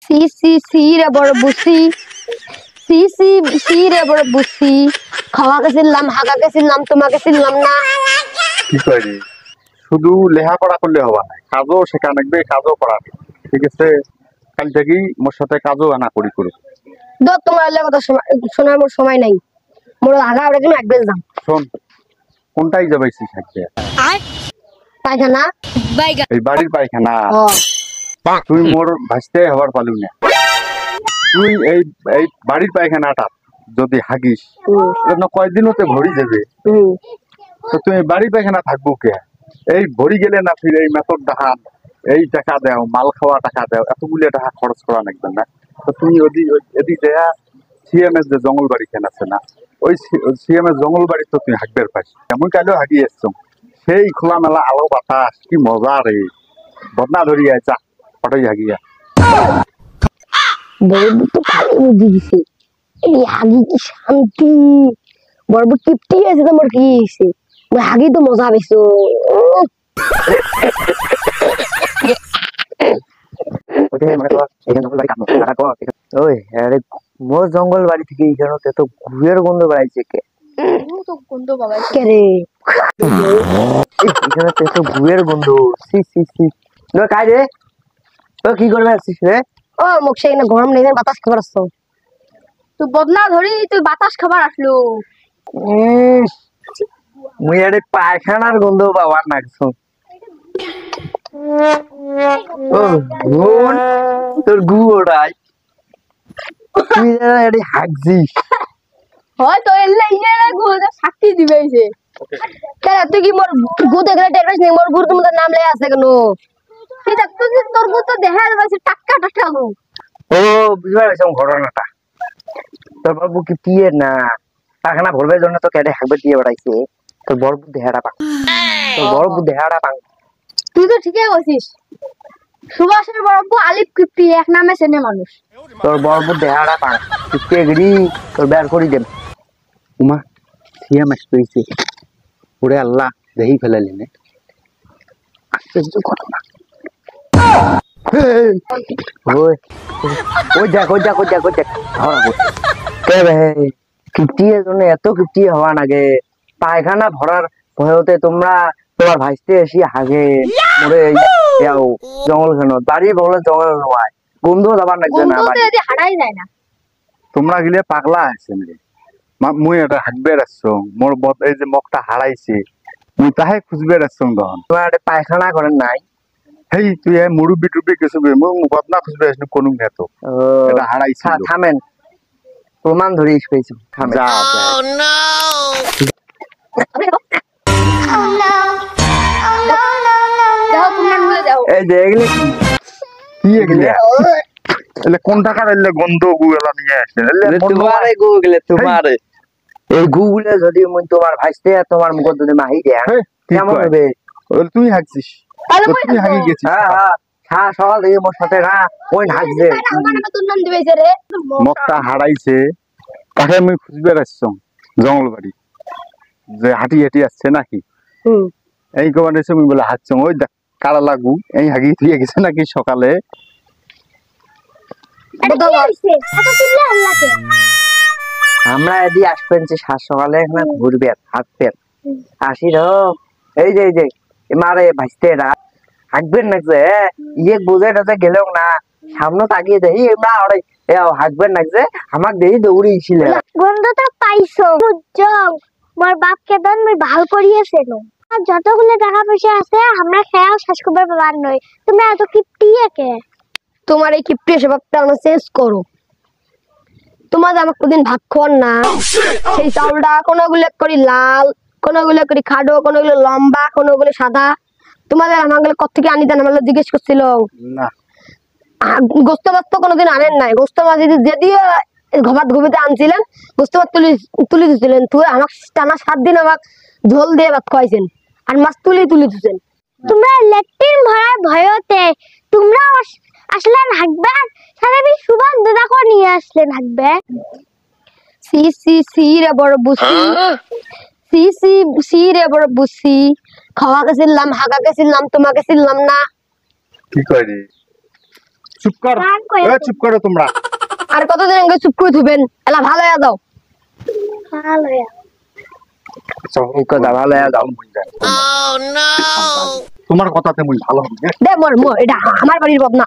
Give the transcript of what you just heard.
C C C রে বড় বুসি, C C C রে বড় বুসি, খাওয়াকে চিনলাম হাগাকে চিনলাম তোমাকে চিনলাম না। কি করি শুধু লেখাপড়া করলে হবা না, কাজও শেখা লাগবে, কাজও করা লাগবে। ঠিক আছে, কাল থেকেই মোর সাথে কাজও আনা করি করো। তোমার কথা শোনার মোর সময় নাই। মোর আগা আমরা কিন্তু এক বেজ দাম। শোন, কোনটাই যাবাইছিস থাকবে পায়খানা এই বাড়ির পায়খানা। তুই মোর ভাসতে হবার পালু না। তুই এই এই বাড়ির পায়খানাটা যদি হাগিস কয়দিন হতে ভরি যাবে। তো তুই বাড়ির পায়খানা থাকবো কে? এই ভরি গেলে না ফিরে এই মেথর দেখান, এই টাকা দেও, মাল খাওয়া টাকা দেও, এতগুলো টাকা খরচ করা লাগবে না। তো তুমি এদিক দেয়া সিএম এর যে জঙ্গল বাড়ি কেন আছে না, ওই সিএম এর জঙ্গল বাড়ি তো তুই হাঁকবের পাইস। এমন কালেও হাগি এসছ, সেই খোলা মেলা আলো বাতাস, কি মজা রে। বদনা ধরি আইছা হঠাই হাগিয়া বড়বু তো ভালো বুদ্ধি দিছে। এই হাগি কি শান্তি, বড়বু কিপটি আছে তোমার কি হয়েছে? হাগি তো মজা পেয়েছো। মোর জঙ্গল বাড়ি থেকে এখানে তো ঘুরের গন্ধ বেড়াইছে কে? এখানে তো ঘুরের গন্ধ। কাজ রে, কি করবে আসছিস রে? ও মুখ সেই না গরম নেই, বাতাস খাবার আসছো। তুই বদনা ধরি তুই বাতাস খাবার আসলো। মুই আরে পায়খানার গন্ধ পাওয়ার নাকছো। তোর গু ওটাই তুই হাগছিস। হয়তো এলে ইয়ে গুতে শাস্তি দিবেইছে। কেন তুই কি মোর গু দেখলে টেরবেস নি? মোর গুর তোমার নাম লে আছে কেন? তুই দেখ তুই তোর গু তো দেখা যাচ্ছে টাক্কা টাক্কা গু। ও বুঝতে পারছিস ঘটনাটা। তোর বাবু কি পিয়ে না পায়খানা ভরবার জন্য তো কেটে হাগবে দিয়ে বেড়াইছে। তোর বড় বুদ্ধি হেড়া পাং, তোর বড় বুদ্ধি হেড়া পাং। তুই তো ঠিকই বলছিস। সুভাষের বড়ব্বু আলিফ কিপ্টি এক নামে চেনে মানুষ। তোর বড় বুদ্ধি হেড়া পাং, তুই এগড়ি তোর বের করি দেব। উমা সিএম আসতেইছে, ওরে আল্লাহ দেহি ফেলালি নে। আশ্চর্য ঘটনা। ওই ওই দেখ ওই দেখ ওই দেখ ওই দেখ কে ভাই কিপ্টি এর জন্য এত কিপ্টি হওয়া নাগে। পায়খানা ভরার ভয়তে তোমরা তোমার ভাইস্তে এসে হাগে মরে যাও জঙ্গল খান বাড়ি বলে জঙ্গল নয় গন্ধ যাবার লাগবে না। হারাই যায় না। তোমরা গিলে পাগলা আছেন রে। মুই এটা হাঁকবে আসছো, মোর বদ এই যে মগটা হারাইছে, মুই তাহে খুঁজবে আসছো। তখন তোমার পায়খানা করেন নাই? হেই তুই মুরব্বি টুব্বি কিছু বদনা খুঁজবে আসনি কোন ঘেত এটা হারাইছে। থামেন, প্রমাণ ধরিস পেয়েছি। যা এই যে এগুলি কি এগুলি এলে কোন টাকার এলে গন্ধ গুলা নিয়ে আসে তোমারে গুগলে তোমারে এই গুগলে যদি মুই তোমার ভাইস্তে তোমার মুখ যদি মাহি দেন কেমন হবে? তুই হাঁকছিস, তুই হাঁকি গেছিস। হ্যাঁ সকাল থেকে মোর সাথে না ওই হাঁকছে মগটা হারাইছে, তাকে আমি খুঁজবে আসছো জঙ্গল বাড়ি যে হাঁটি হাঁটি আসছে নাকি এই কবার এসে আমি বলে হাঁকছ ওই দেখ কারা লাগু এই হাগি থুয়ে গেছে নাকি সকালে। আমরা এদি আসবেন যে সাত সকালে এখানে ঘুরবে হাঁটবেন আসি র এই যে মারে ভাইস্তে রাত হাঁকবেন না যে ইয়ে বুঝে টাতে গেলেও না সামনে তাকিয়ে দেই আমরা ওরে হাঁকবেন না যে আমাকে দেই দৌড়িয়েছিল। গন্ধটা পাইছো বুঝছং মোর বাপকে দন মই ভাল করিয়েছেন। আর যতগুলো টাকা পয়সা আছে আমরা খেয়াও শেষ করবার পাবার নই। তোমরা এত কিপটি কে? তোমার এই কিপটি স্বভাবটা আমরা চেঞ্জ করো। তোমাদের আমাকে কোনদিন ভাত খাওয়ার না, সেই চাউলটা কোনোগুলো করি লাল, কোনোগুলো করি খাডো, কোনোগুলো লম্বা, কোনোগুলো সাদা। তোমাদের আমাগুলো কত থেকে আনি দেন আমরা জিজ্ঞেস করছিল না। গোস্ত ভাত তো কোনোদিন আনেন নাই। গোস্ত ভাত যদিও ভাত ঘুমিতে আনছিলেন, গোস্ত ভাত তুলি দিচ্ছিলেন। তুই আমাকে টানা 7 দিন আমাকে ঝোল দিয়ে ভাত খাওয়াইছেন আর মাছ তুলি দিচ্ছেন। তোমরা ল্যাট্রিন ভরার ভয়তে তোমরা আসলেন হাঁকবে, সাথে সুভাষ দাদাকে নিয়ে আসলেন হাঁকবে। সি সি সি রে বড় বুসি, সি সি সি রে বড় বুসি, খাওয়াকে চিনলাম হাগাকে চিনলাম তোমাকে চিনলাম না। কি করি চুপ কর রাগ করে চুপ করো তোমরা আর কতদিন আগে চুপ করে থুবেন এলা ভালো হয়ে যাও ভালো হয়ে এই কথা ভালো যাও তোমার কথাতে মুই ভালো হবে দে মোর মোর এটা আমার বাড়ির বদনা